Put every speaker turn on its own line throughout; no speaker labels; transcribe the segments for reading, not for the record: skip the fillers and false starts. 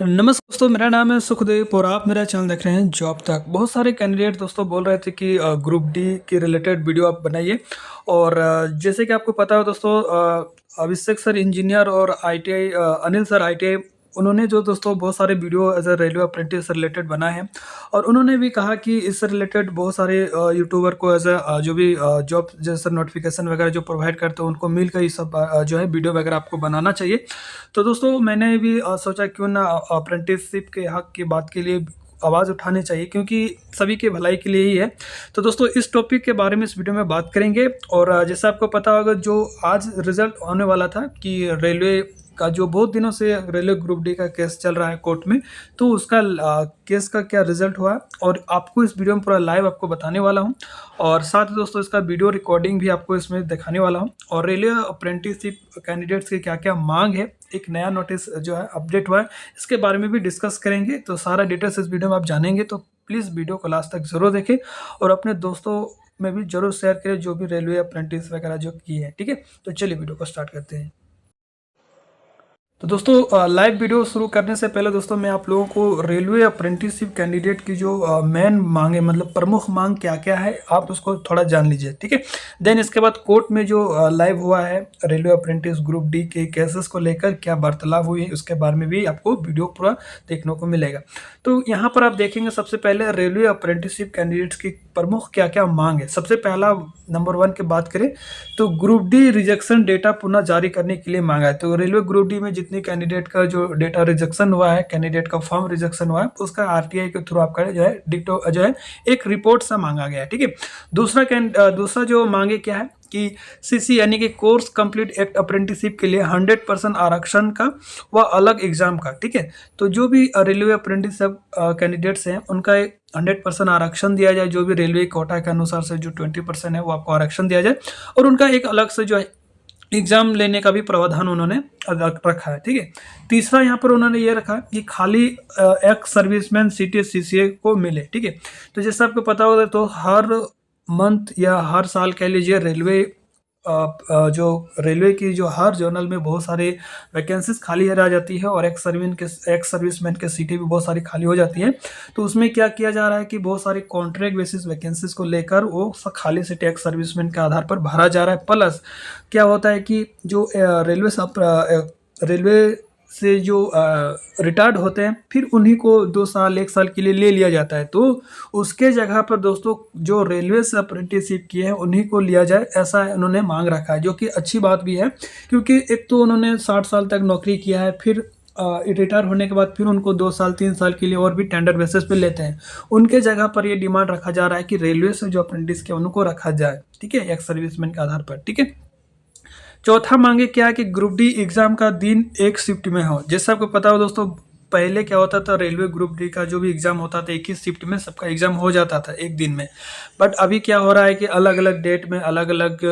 नमस्कार दोस्तों, मेरा नाम है सुखदेव और आप मेरा चैनल देख रहे हैं जॉब तक। बहुत सारे कैंडिडेट दोस्तों बोल रहे थे कि ग्रुप डी के रिलेटेड वीडियो आप बनाइए। और जैसे कि आपको पता हो दोस्तों, अभिषेक सर इंजीनियर और आईटीआई अनिल सर आईटीआई, उन्होंने जो दोस्तों बहुत सारे video as a railway apprentice से रिलेटेड बनाए हैं। और उन्होंने भी कहा कि इससे रिलेटेड बहुत सारे यूट्यूबर को एज अ जो भी जॉब जैसे नोटिफिकेशन वगैरह जो प्रोवाइड करते हैं उनको मिलकर ये सब जो है वीडियो वगैरह आपको बनाना चाहिए। तो दोस्तों मैंने भी सोचा क्यों ना अप्रेंटिसशिप के हक की बात के लिए आवाज़ उठानी चाहिए, क्योंकि सभी की भलाई के लिए ही है। तो दोस्तों इस टॉपिक के बारे में इस वीडियो में बात करेंगे। और जैसे आपको पता होगा, जो आज रिजल्ट आने वाला था कि रेलवे का जो बहुत दिनों से रेलवे ग्रुप डी का केस चल रहा है कोर्ट में, तो उसका केस का क्या रिजल्ट हुआ और आपको इस वीडियो में पूरा लाइव आपको बताने वाला हूं। और साथ ही दोस्तों इसका वीडियो रिकॉर्डिंग भी आपको इसमें दिखाने वाला हूं। और रेलवे अप्रेंटिसशिप कैंडिडेट्स की क्या क्या मांग है, एक नया नोटिस जो है अपडेट हुआ है, इसके बारे में भी डिस्कस करेंगे। तो सारा डिटेल्स इस वीडियो में आप जानेंगे, तो प्लीज़ वीडियो को लास्ट तक जरूर देखें और अपने दोस्तों में भी जरूर शेयर करें जो भी रेलवे अप्रेंटिस वगैरह जो किए हैं। ठीक है, तो चलिए वीडियो को स्टार्ट करते हैं। तो दोस्तों लाइव वीडियो शुरू करने से पहले दोस्तों मैं आप लोगों को रेलवे अप्रेंटिसशिप कैंडिडेट की जो मेन मांग है, मतलब प्रमुख मांग क्या क्या है, आप उसको थोड़ा जान लीजिए। ठीक है, देन इसके बाद कोर्ट में जो लाइव हुआ है रेलवे अप्रेंटिस ग्रुप डी के केसेस को लेकर क्या वार्तालाप हुई है, उसके बारे में भी आपको वीडियो पूरा देखने को मिलेगा। तो यहाँ पर आप देखेंगे, सबसे पहले रेलवे अप्रेंटिसशिप कैंडिडेट्स की प्रमुख क्या क्या मांग है। सबसे पहला नंबर 1 की बात करें तो ग्रुप डी रिजेक्शन डेटा पुनः जारी करने के लिए मांगा है। तो रेलवे ग्रुप डी में जितनी कैंडिडेट का जो डेटा रिजेक्शन हुआ है, कैंडिडेट का फॉर्म रिजेक्शन हुआ है, उसका आरटीआई के थ्रू आपका जो है डिक्टो जो है एक रिपोर्ट सा मांगा गया है। ठीक है, दूसरा जो मांगे क्या है कि सीसी यानी कि कोर्स कंप्लीट एक्ट अप्रेंटिसशिप के लिए 100% आरक्षण का व अलग एग्जाम का। ठीक है, तो जो भी रेलवे अप्रेंटिसशिप कैंडिडेट्स हैं उनका 100% आरक्षण दिया जाए। जो भी रेलवे कोटा के अनुसार से जो 20% है वो आपको आरक्षण दिया जाए, और उनका एक अलग से जो है एग्जाम लेने का भी प्रावधान उन्होंने रखा है। ठीक है, तीसरा यहाँ पर उन्होंने ये रखा कि खाली एक्स सर्विसमैन सीटी सीसीए को मिले। ठीक है, तो जैसे आपको पता होगा, तो हर मंथ या हर साल कह लीजिए रेलवे जो रेलवे की जो हर जर्नल में बहुत सारे वैकेंसीज खाली रह जाती है, और एक्स सर्विसमैन के सीटें भी बहुत सारी खाली हो जाती है। तो उसमें क्या किया जा रहा है कि बहुत सारी कॉन्ट्रैक्ट बेसिस वैकेंसीज को लेकर वो खाली सीट एक्स सर्विसमैन के आधार पर भरा जा रहा है। प्लस क्या होता है कि जो रेलवे से जो रिटायर्ड होते हैं, फिर उन्हीं को 2 साल 1 साल के लिए ले लिया जाता है। तो उसके जगह पर दोस्तों जो रेलवे से अप्रेंटिसशिप किए हैं उन्हीं को लिया जाए, ऐसा उन्होंने मांग रखा है, जो कि अच्छी बात भी है। क्योंकि एक तो उन्होंने 60 साल तक नौकरी किया है, फिर रिटायर होने के बाद फिर उनको 2 साल 3 साल के लिए और भी टेंडर बेसिस पे लेते हैं। उनके जगह पर ये डिमांड रखा जा रहा है कि रेलवे से जो अप्रेंटिस किया उनको रखा जाए। ठीक है, एक्स सर्विसमैन के आधार पर। ठीक है, चौथा मांगे क्या है कि ग्रुप डी एग्जाम का दिन एक शिफ्ट में हो। जैसे आपको पता हो दोस्तों, पहले क्या होता था, रेलवे ग्रुप डी का जो भी एग्जाम होता था एक ही शिफ्ट में सबका एग्जाम हो जाता था एक दिन में। बट अभी क्या हो रहा है कि अलग अलग डेट में अलग अलग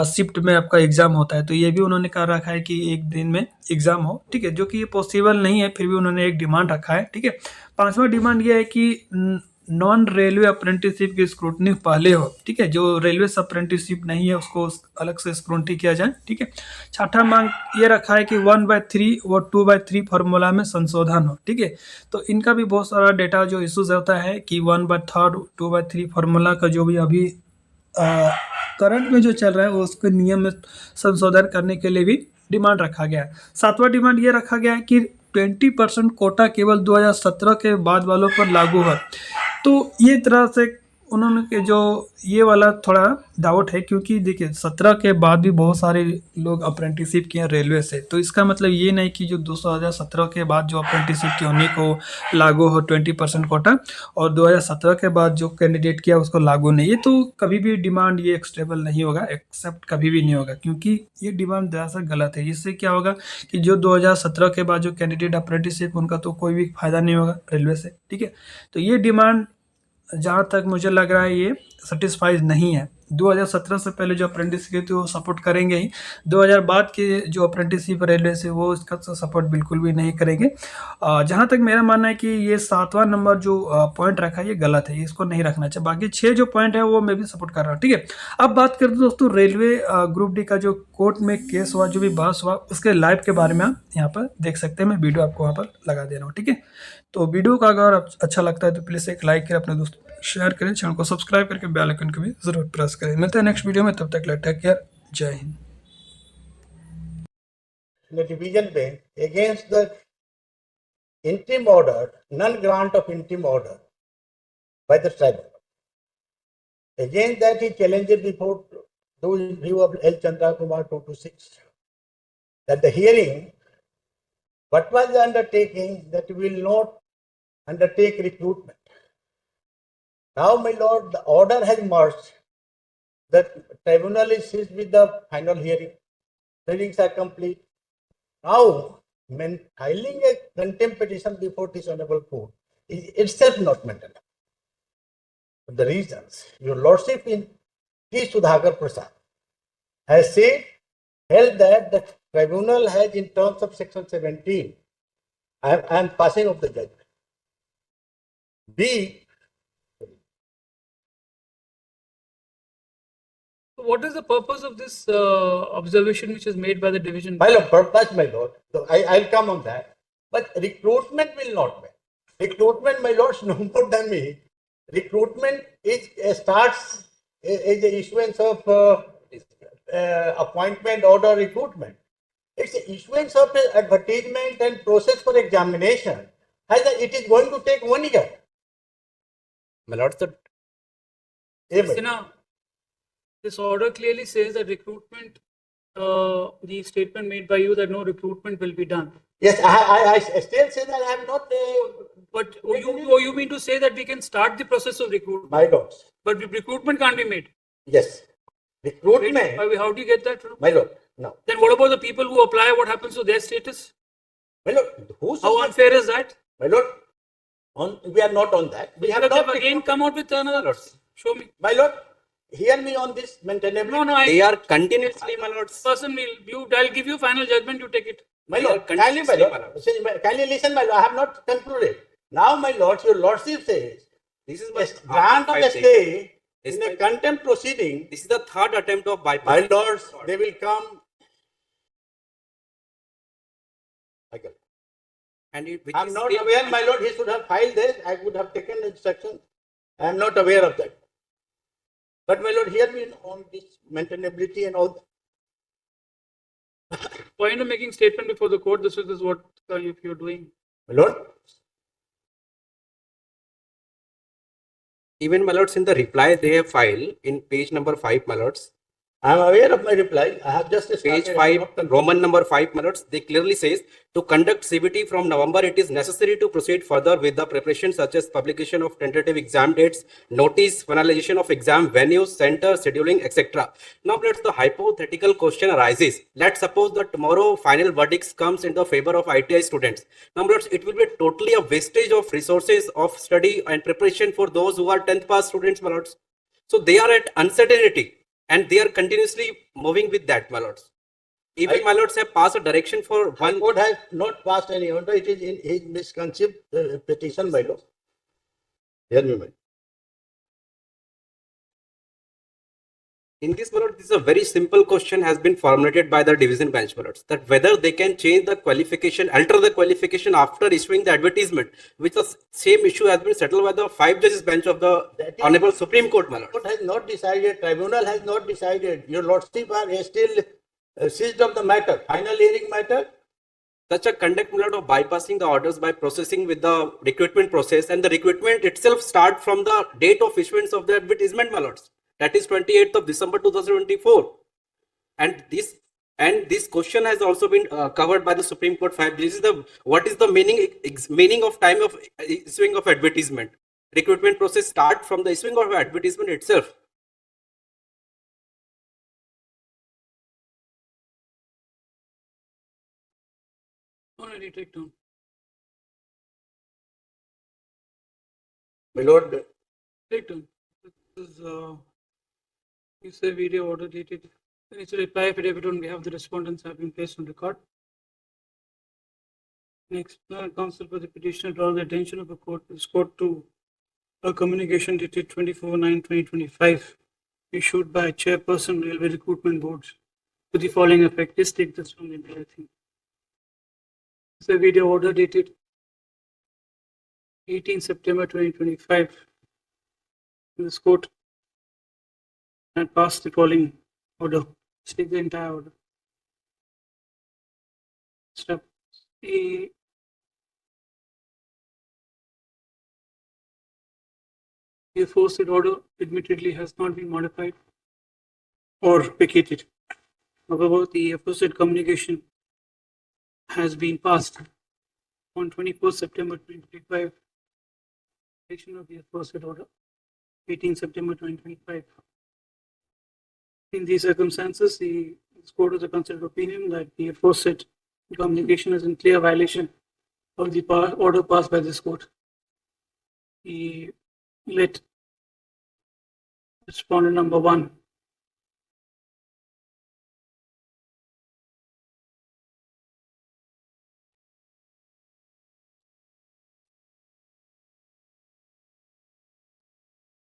शिफ्ट में आपका एग्जाम होता है। तो ये भी उन्होंने कहा रखा है कि एक दिन में एग्जाम हो। ठीक है, जो कि ये पॉसिबल नहीं है, फिर भी उन्होंने एक डिमांड रखा है। ठीक है, पांचवा डिमांड ये है कि नॉन रेलवे अप्रेंटिसशिप की स्क्रूटनी पहले हो। ठीक है, जो रेलवे से अप्रेंटिसशिप नहीं है उसको अलग से स्क्रूटनी किया जाए। ठीक है, छठा मांग ये रखा है कि 1/3 और 2/3 फार्मूला में संशोधन हो। ठीक है, तो इनका भी बहुत सारा डेटा जो इशूज होता है कि 1/3 2/3 फार्मूला का जो भी अभी करंट में जो चल रहा है वो उसके नियम में संशोधन करने के लिए भी डिमांड रखा गया है। सातवां डिमांड ये रखा गया है कि 20% कोटा केवल 2017 के बाद वालों पर लागू है। तो ये तरह से उन्होंने के जो ये वाला थोड़ा डाउट है, क्योंकि देखिए 17 के बाद भी बहुत सारे लोग अप्रेंटिसशिप किए रेलवे से। तो इसका मतलब ये नहीं कि जो 2017 के बाद जो अप्रेंटिसशिप किए उन्हीं को लागू हो 20% कोटा, और 2017 के बाद जो कैंडिडेट किया उसको लागू नहीं। ये तो कभी भी डिमांड ये एक्सेप्टेबल नहीं होगा, एक्सेप्ट कभी भी नहीं होगा, क्योंकि ये डिमांड दरअसल गलत है। इससे क्या होगा कि जो 2017 के बाद जो कैंडिडेट अप्रेंटिसशिप उनका तो कोई भी फायदा नहीं होगा रेलवे से। ठीक है, तो ये डिमांड जहाँ तक मुझे लग रहा है ये सेटिस्फाइड नहीं है। 2017 से पहले जो अप्रेंटिस की थी वो सपोर्ट करेंगे ही। 2000 बाद के जो अप्रेंटिसशिप रेलवे से वो इसका सपोर्ट बिल्कुल भी नहीं करेंगे। जहाँ तक मेरा मानना है कि ये 7वां नंबर जो पॉइंट रखा है ये गलत है, इसको नहीं रखना चाहिए। बाकी 6 जो पॉइंट है वो मैं भी सपोर्ट कर रहा हूँ, ठीक है। अब बात करते हैं दोस्तों रेलवे ग्रुप डी का जो कोर्ट में केस हुआ, जो भी बहस हुआ, उसके लाइव के बारे में आप यहाँ पर देख सकते हैं। मैं वीडियो आपको वहाँ पर लगा दे रहा हूँ, ठीक है। तो वीडियो का अगर अच्छा लगता है तो प्लीज़ एक लाइक करें, अपने दोस्तों शेयर करें, चैनल को सब्सक्राइब करके बेल आइकन को भी जरूर प्रेस करें। मिलते हैं नेक्स्ट वीडियो में, तब तक टेक केयर, जय Hind.
The division bench against the interim order, non-grant of interim order by the tribunal. Against that, he challenged before the view of L. Chandra Kumar 226 that the hearing, what was the undertaking, that will not undertake recruitment. Now, my lord, the order has merged. The tribunal is seized with the final hearing. Hearings are complete. Now, filing a contempt petition before this honorable court is itself not maintainable. The reasons, your lordship in T. Sudhakar Prasad has said, held that the tribunal has, in terms of section 17, I am passing of the judgment. B.
What is the purpose of this observation which is made by the division?
My lord, purpose, my lord. So I'll come on that. But recruitment will not be. Recruitment, my lords, no more than me. Recruitment starts as the issuance of appointment order recruitment. It's the issuance of advertisement and process for examination. It is going to take 1 year.
My lord,
this order clearly says that recruitment, the statement made by you that no recruitment will be done.
Yes, I still say that I am not.
But you mean to say that we can start the process of recruitment?
My lords.
But recruitment can't be made.
Yes. Recruitment.
Wait, how do you get that from?
My lord, no.
Then what about the people who apply? What happens to their status?
My lord,
how unfair is that?
My lord, we are not on that. We have not
again come out with another. Show me.
My lord, hear me on this maintainability.
No,
they are continuously, my lords.
Person I'll give you final judgment, you take it.
My lord, kindly listen, my lord, I have not concluded. Now, my lord, your lordship says, this is my grant of a stay in a contempt proceeding.
This is the third attempt of bypass.
My lords, they will come.
And
I am not aware, my lord, he should have filed this. I would have taken instruction. I am not aware of that. But my lord, hear me on this maintainability and all.
Point of making statement before the court, this is what you're doing.
My lord.
Even, my lords, in the reply they have filed in page number 5, my lords.
I am aware of my reply. I have just
page 5, Roman number 5, my lords. They clearly says to conduct CBT from November, it is necessary to proceed further with the preparation such as publication of tentative exam dates, notice, finalization of exam venues, center, scheduling, etc. Now, let's the hypothetical question arises. Let's suppose that tomorrow final verdicts comes in the favor of ITI students. Now, let's, it will be totally a wastage of resources of study and preparation for those who are 10th pass students, my lords. So they are at uncertainty. And they are continuously moving with that, my lords. Even my lords have passed a direction for one.
Court has not passed any order. It is in his misconceived petition, my lord. Hear me, my lord.
In this, my lord, this is a very simple question has been formulated by the division bench, my lords, that whether they can change the qualification, alter the qualification after issuing the advertisement, which the same issue has been settled by the 5 judges bench of the Honorable Supreme Court, my lord.
Court has not decided, tribunal has not decided. Your lordship are still seized of the matter, final hearing matter.
Such a conduct, my lord, of bypassing the orders by processing with the recruitment process, and the recruitment itself start from the date of issuance of the advertisement, my lords. That is 28th of December 2024. And this question has also been covered by the Supreme Court 5. This is the what is the meaning of time of issuing of advertisement. Recruitment process start from the issuing of advertisement itself.
Take two.
My lord.
Take two. This is You say video order dated. It's a reply affidavit on behalf of the respondents have been placed on record. Next, counsel for the petitioner draws the attention of the court, this court to a communication dated 24/9/2025 issued by Chairperson Railway Recruitment Boards to the following effect. Just take this from the entire thing. It's a video order dated 18 September 2025. This court had passed the following order. Let's take the entire order. Step A. The aforesaid order admittedly has not been modified or vacated. However, the aforesaid communication has been passed on 24 September 2025. Violation of the aforesaid order, 18 September 2025. In these circumstances, the court of the considered opinion that the aforesaid communication is in clear violation of the order passed by this court. Let respondent number 1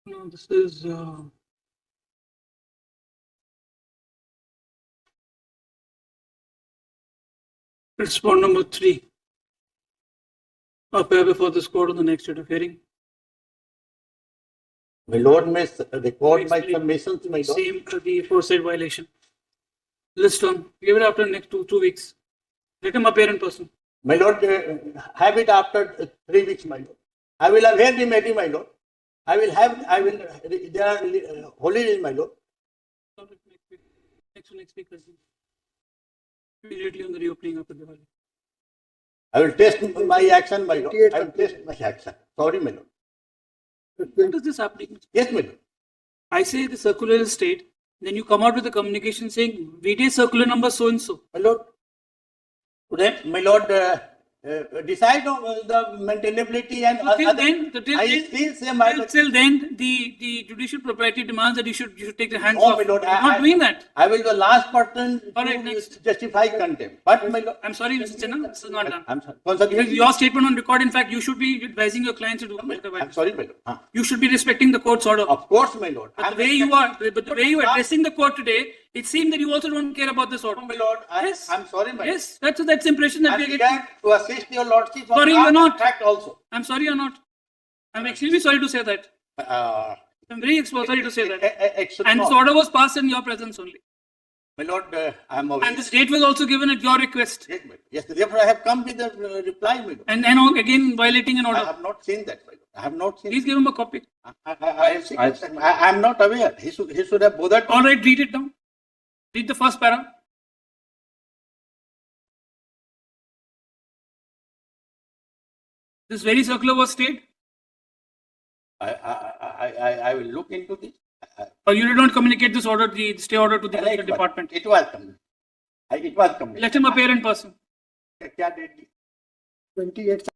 no, this is respondent number 3 appear before this court on the next date of hearing.
My lord may record my submissions, my lord.
Same to the aforesaid violation. List on. Give it after next two weeks. Let him appear in person.
My lord, have it after 3 weeks, my lord. I will have heard the matter, my lord. There are holidays, my lord.
Next week. Immediately on the reopening of the Diwali.
I will test my action, my lord. I will test my action. Sorry, my lord.
What is this happening?
Yes, my lord.
I say the circular is state, then you come out with a communication saying VD circular number so and so.
My lord, my lord, decide on the maintainability and
Till then, the judicial propriety demands that you should take the hands
no,
off.
my lord,
You're not doing that.
I will be the last person
All right,
to
next.
justify contempt. But my lord,
I'm sorry, Mr. Chinna, this is not done.
I'm sorry.
Because your statement on record, in fact, you should be advising your clients to do
I'm sorry, my lord.
You should be respecting the court's order.
Of course, my lord.
But the way you are addressing the court today, it seems that you also don't care about this order.
My lord,
Yes.
I'm sorry, my lord.
Yes, that's the impression that we are
I'm
getting.
here to assist your lordship.
Sorry, you're not.
Fact also.
I'm sorry, you're not. I'm extremely sorry to say that. I'm very sorry to say that. And this order was passed in your presence only.
My lord, I'm aware.
And this date was also given at your request.
Yes, my lord. Yes, therefore I have come with the reply, my lord.
And again violating an
I
order.
have not seen that, my lord. I have not seen.
Please give him a copy.
I have seen. I'm not aware. He should have bothered.
All right, read it down. Read the first para. This very circular was stayed.
I will look into this.
Or you did not communicate this order, the stay order to the department.
It was coming. It was coming.
Let him appear in person.
28